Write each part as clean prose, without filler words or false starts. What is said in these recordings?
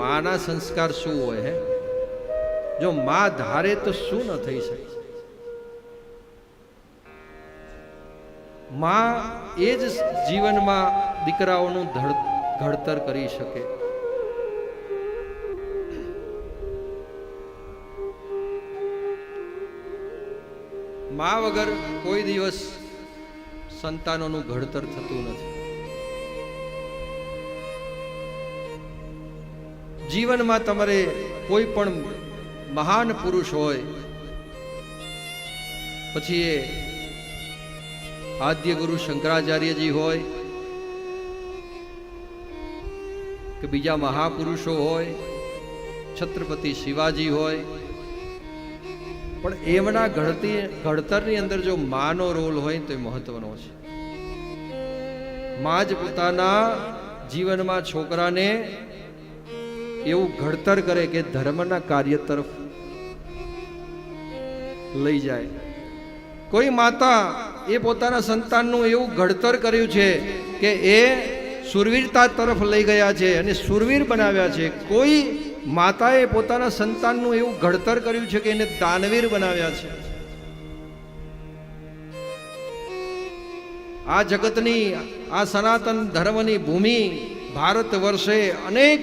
માના સંસ્કાર શું હોય હે? જો માં ધારે તો શું ન થઈ શકે? માં એ જ જીવનમાં દીકરાઓનું ઘડતર કરી શકે. માં વગર કોઈ દિવસ સંતાનોનું ઘડતર થતું નથી. જીવનમાં તમારે કોઈ પણ મહાન પુરુષ હોય, પછી એ આદ્ય ગુરુ શંકરાચાર્યજી હોય કે બીજા મહાપુરુષો હોય, છત્રપતિ શિવાજી હોય, પણ એમના ઘડતરની અંદર જો માનો રોલ હોય તો એ મહત્વનો છે. માં જ પોતાના જીવનમાં છોકરાને એવું ઘડતર કરે કે ધર્મના કાર્ય તરફ લઈ જાય. કોઈ માતા એ પોતાના સંતાનનું એવું ઘડતર કર્યું છે કે એ શૂરવીરતા તરફ લઈ ગયા છે અને શૂરવીર બનાવ્યા છે. કોઈ માતાએ પોતાના સંતાનનું એવું ઘડતર કર્યું છે કે એને દાનવીર બનાવ્યા છે. આ જગતની, આ સનાતન ધર્મની ભૂમિ ભારત વર્ષે અનેક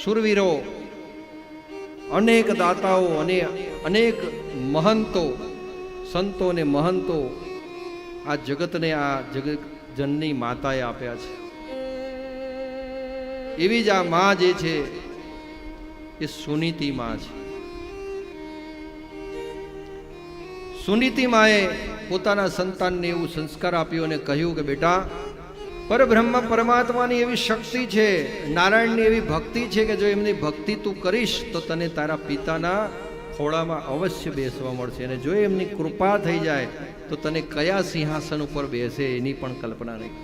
શૂરવીરો, અનેક દાતાઓ અને અનેક મહંતો, સંતો ને મહંતો આ જગતને, આ જગત જનની માતાએ આપ્યા છે. એવી જ આ માં જે છે એ સુનીતિ માં છે. સુનીતિ માએ પોતાના સંતાનને એવું સંસ્કાર આપ્યો અને કહ્યું કે બેટા, પરબ્રહ્મ પરમાત્માની એવી શક્તિ છે, નારાયણની એવી ભક્તિ છે કે જો એમની ભક્તિ તું કરીશ તો તને તારા પિતાના ખોળામાં અવશ્ય બેસવા મળશે. અને જો એમની કૃપા થઈ જાય તો તને કયા સિંહાસન ઉપર બેસે એની પણ કલ્પના નહીં.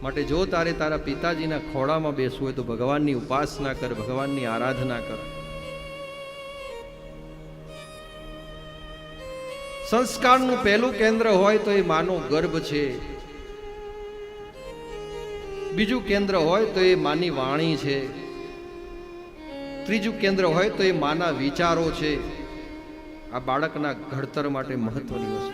માટે જો તારે તારા પિતાજીના ખોળામાં બેસવું હોય તો ભગવાનની ઉપાસના કર, ભગવાનની આરાધના કર. સંસ્કારનું પહેલું કેન્દ્ર હોય તો એ માનો ગર્ભ છે. બીજું કેન્દ્ર હોય તો એ માની વાણી છે. ત્રીજું કેન્દ્ર હોય તો એ માના વિચારો છે. આ બાળકના ઘડતર માટે મહત્વની વસ્તુ.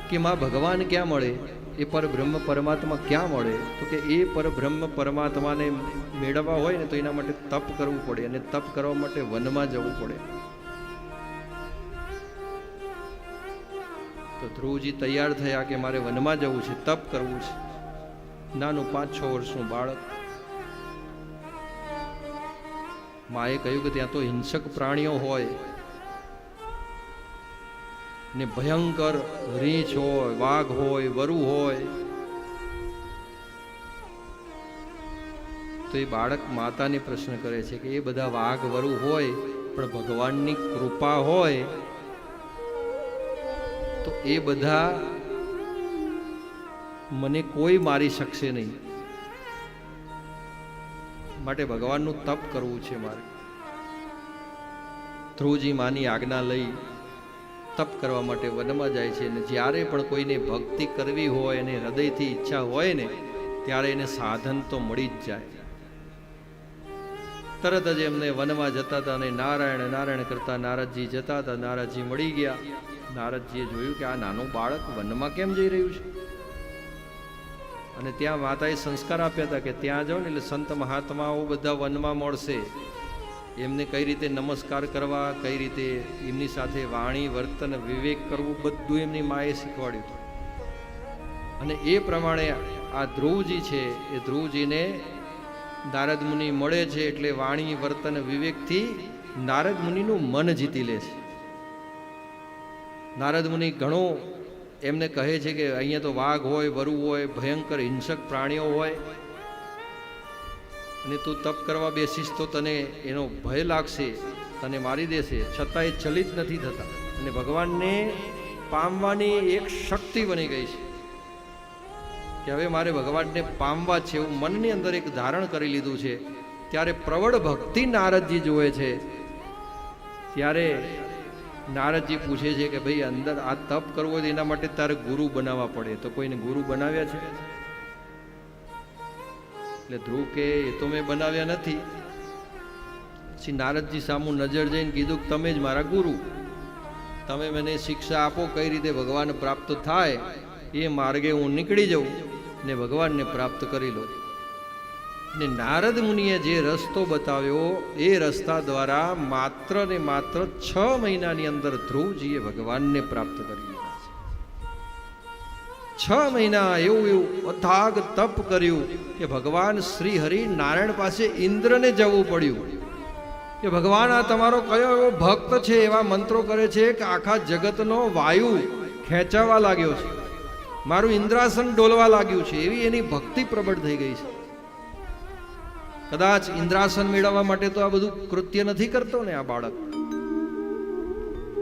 કે માં ભગવાન ક્યાં મળે, એ પરબ્રહ્મ પરમાત્મા ક્યાં મળે? તો કે એ પરબ્રહ્મ પરમાત્માને મેળવવા હોય ને તો એના માટે તપ કરવું પડે, અને તપ કરવા માટે વનમાં જવું પડે. તો ધ્રુવજી તૈયાર થયા કે મારે વનમાં જવું છે, તપ કરવું છે. નાનું 5-6 વર્ષનું બાળક. માએ કહ્યું કે ત્યાં તો હિંસક પ્રાણીઓ હોય ને ભયંકર રીંછ હોય, વાઘ હોય, વરુ હોય. તો એ બાળક માતાને પ્રશ્ન કરે છે કે એ બધા વાઘ વરુ હોય પણ ભગવાનની કૃપા હોય તો એ બધા મને કોઈ મારી શકશે નહીં. માટે ભગવાનનું તપ કરવું છે મારે. ધ્રુવજી માની આજ્ઞા લઈ તપ કરવા માટે વનમાં જાય છે. અને જ્યારે પણ કોઈને ભક્તિ કરવી હોય અને હૃદયથી ઈચ્છા હોય ને ત્યારે એને સાધન તો મળી જ જાય. તરત જ એમને વનમાં જતા હતા અને નારાયણ નારાયણ કરતા નારદજી જતા હતા. નારદજી મળી ગયા. નારદજીએ જોયું કે આ નાનું બાળક વનમાં કેમ જઈ રહ્યું છે. અને ત્યાં માતાએ સંસ્કાર આપ્યા હતા કે ત્યાં જાઓ ને એટલે સંત મહાત્માઓ બધા વનમાં મળશે. એમને કઈ રીતે નમસ્કાર કરવા, કઈ રીતે એમની સાથે વાણી વર્તન વિવેક કરવું, બધું એમની માએ શીખવાડ્યું હતું. અને એ પ્રમાણે આ ધ્રુવજી છે એ ધ્રુવજીને નારદ મુનિ મળે છે એટલે વાણી વર્તન વિવેકથી નારદ મુનિનું મન જીતી લે છે. નારદ મુનિ ઘણો એમને કહે છે કે અહીંયા તો વાઘ હોય, વરુ હોય, ભયંકર હિંસક પ્રાણીઓ હોય, અને તું તપ કરવા બેસીશ તો તને એનો ભય લાગશે, તને મારી દેશે. છતાં એ ચલિત નથી થતા અને ભગવાનને પામવાની એક શક્તિ બની ગઈ છે કે હવે મારે ભગવાનને પામવા છે એવું મનની અંદર એક ધારણ કરી લીધું છે. ત્યારે પ્રબળ ભક્તિ નારદજી જુએ છે ત્યારે નારદજી પૂછે છે કે ભાઈ અંદર આ તપ કરવો હોય એના માટે તારે ગુરુ બનાવવા પડે, તો કોઈને ગુરુ બનાવ્યા છે? એટલે ધ્રુવ કે એ તો મેં બનાવ્યા નથી. પછી નારદજી સામું નજર જઈને કીધું કે તમે જ મારા ગુરુ, તમે મને શિક્ષા આપો કઈ રીતે ભગવાન પ્રાપ્ત થાય, એ માર્ગે હું નીકળી જાઉં ને ભગવાનને પ્રાપ્ત કરી લો. ને નારદ મુનિએ જે રસ્તો બતાવ્યો એ રસ્તા દ્વારા માત્ર ને માત્ર 6 મહિનાની અંદર ધ્રુવજીએ ભગવાનને પ્રાપ્ત કરી લીધા છે. 6 મહિના એવું અથાગ તપ કર્યું કે ભગવાન શ્રી હરિ નારાયણ પાસે ઇન્દ્રને જવું પડ્યું કે ભગવાન આ તમારો કયો એવો ભક્ત છે, એવા મંત્રો કરે છે કે આખા જગતનો વાયુ ખેંચાવા લાગ્યો છે, મારું ઇન્દ્રાસન ડોલવા લાગ્યું છે, એવી એની ભક્તિ પ્રબળ થઈ ગઈ છે. કદાચ ઇન્દ્રાસન મેળવવા માટે તો આ બધું કૃત્ય નથી કરતો ને આ બાળક.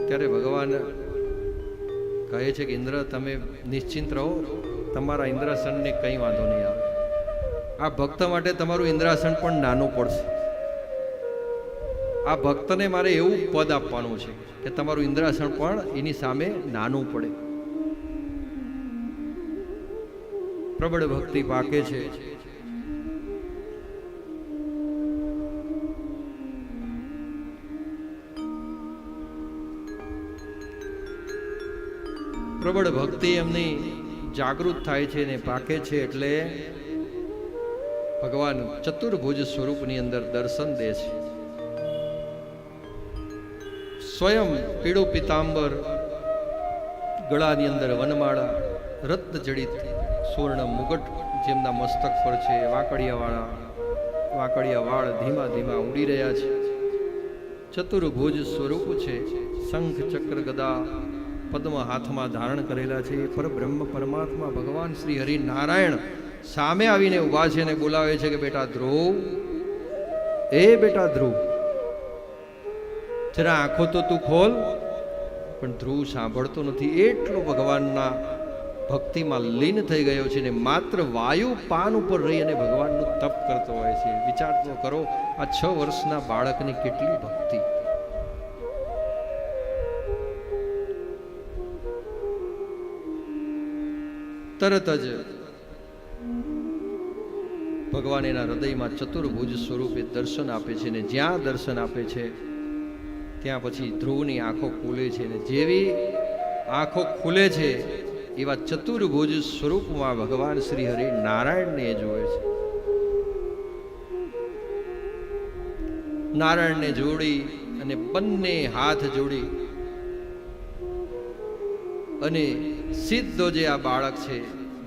ત્યારે ભગવાન કહે છે કે ઇન્દ્ર તમે નિશ્ચિંત રહો, તમારા ઇન્દ્રાસનને કંઈ વાંધો નહીં આવે. આ ભક્ત માટે તમારું ઇન્દ્રાસન પણ નાનું પડશે. આ ભક્તને મારે એવું પદ આપવાનું છે કે તમારું ઇન્દ્રાસન પણ એની સામે નાનું પડે. પ્રબળ ભક્તિ પાકે છે. પ્રબળ ભક્તિ એમની જાગૃત થાય છે ને પાકે છે. એટલે ભગવાન ચતુર્ભુજ સ્વરૂપની અંદર દર્શન દે છે. સ્વયં પીળો પિતાંબર, ગળાની અંદર વનમાળા, રત્ન જડિત સુવર્ણ મુગટ જેમના મસ્તક પર છે, વાકડિયા વાળ ધીમા ધીમા ઉડી રહ્યા છે. ચતુર્ભુજ સ્વરૂપ છે. શંખ ચક્ર ગદા પદ્મ હાથમાં ધારણ કરેલા છે. પરબ્રહ્મ પરમાત્મા ભગવાન શ્રી હરિ નારાયણ સામે આવીને ઊભા છે અને બોલાવે છે કે બેટા ધ્રુવ, એ બેટા ધ્રુવ, જરા આંખો તો તું ખોલ. પણ ધ્રુવ સાંભળતો નથી. એટલો ભગવાનના ભક્તિમાં લીન થઈ ગયો છે ને માત્ર વાયુ પાન ઉપર રહી અને ભગવાનનું તપ કરતો હોય છે. વિચાર તો કરો, આ 6 વર્ષના બાળકની કેટલી ભક્તિ. તરત જ ભગવાન એના હૃદયમાં ચતુર્ભુજ સ્વરૂપે દર્શન આપે છે ને જ્યાં દર્શન આપે છે ત્યાં પછી ધ્રુવની આંખો ખુલે છે ને જેવી આંખો ખુલે છે એવા ચતુર્ભુજ સ્વરૂપમાં ભગવાન શ્રી હરિ નારાયણને જોવે છે. નારાયણને જોડી અને બંને હાથ જોડી અને સીધો જે આ બાળક છે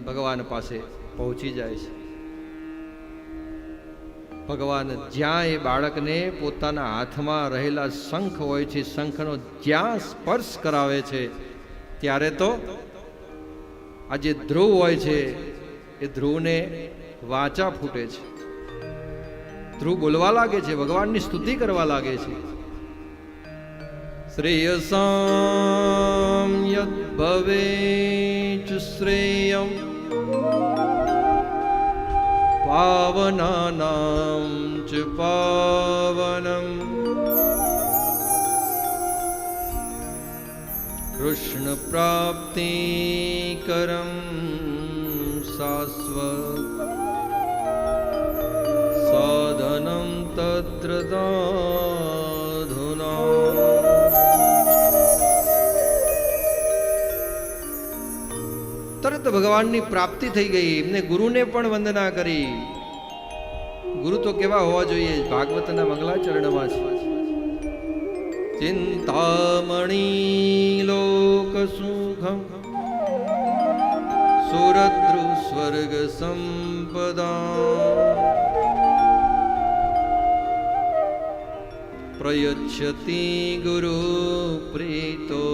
ભગવાન પાસે પહોંચી જાય છે. ભગવાન જ્યાં એ બાળકને પોતાના હાથમાં રહેલા શંખ હોય છે, શંખનો જ્યાં સ્પર્શ કરાવે છે ત્યારે તો આ જે ધ્રુવ હોય છે એ ધ્રુવને વાચા ફૂટે છે. ધ્રુવ બોલવા લાગે છે, ભગવાનની સ્તુતિ કરવા લાગે છે. શ્રેયસામ યદ ભવેચ શ્રેયમ પાવનાનામ ચ પાવનમ કૃષ્ણ પ્રાપ્તિકરમ શાશ્વત સાધનમ તત્ર સાધુના. તરત ભગવાનની પ્રાપ્તિ થઈ ગઈ. એમને ગુરુને પણ વંદના કરી. ગુરુ તો કેવા હોવા જોઈએ? ભાગવતના મંગલાચરણમાં છે, ચિંતામણી લોક સુખમ સુરદ્રુ સ્વર્ગ સંપદા પ્રયચ્છતિ ગુરુ પ્રીતો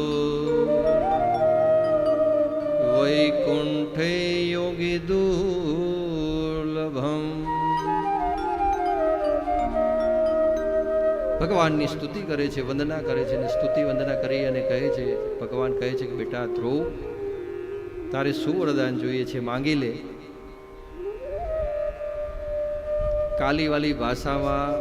વૈકુંઠે યોગી દુર્લભમ. ભગવાનની સ્તુતિ કરે છે, વંદના કરે છે અને સ્તુતિ વંદના કરી અને કહે છે, ભગવાન કહે છે કે બેટા ધ્રુવ, તારે શું વરદાન જોઈએ છે માંગી લે. કાલીવાલી ભાષામાં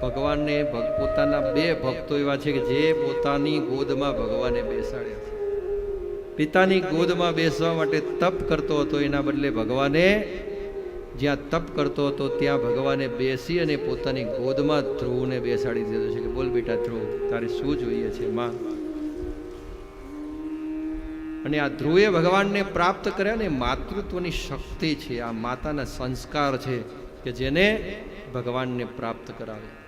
ભગવાનને પોતાના બે ભક્તો એવા છે કે જે પોતાની ગોદમાં ભગવાને બેસાડ્યા છે. પિતાની ગોદમાં બેસવા માટે તપ કરતો હતો, એના બદલે ભગવાને જ્યાં તપ કરતો હતો ત્યાં ભગવાને બેસી અને પોતાની ગોદમાં ધ્રુવને બેસાડી દીધો છે કે બોલ બેટા ધ્રુવ, તારે શું જોઈએ છે માં. અને આ ધ્રુવે ભગવાનને પ્રાપ્ત કર્યા ને માતૃત્વની શક્તિ છે, આ માતાના સંસ્કાર છે કે જેને ભગવાનને પ્રાપ્ત કરાવે.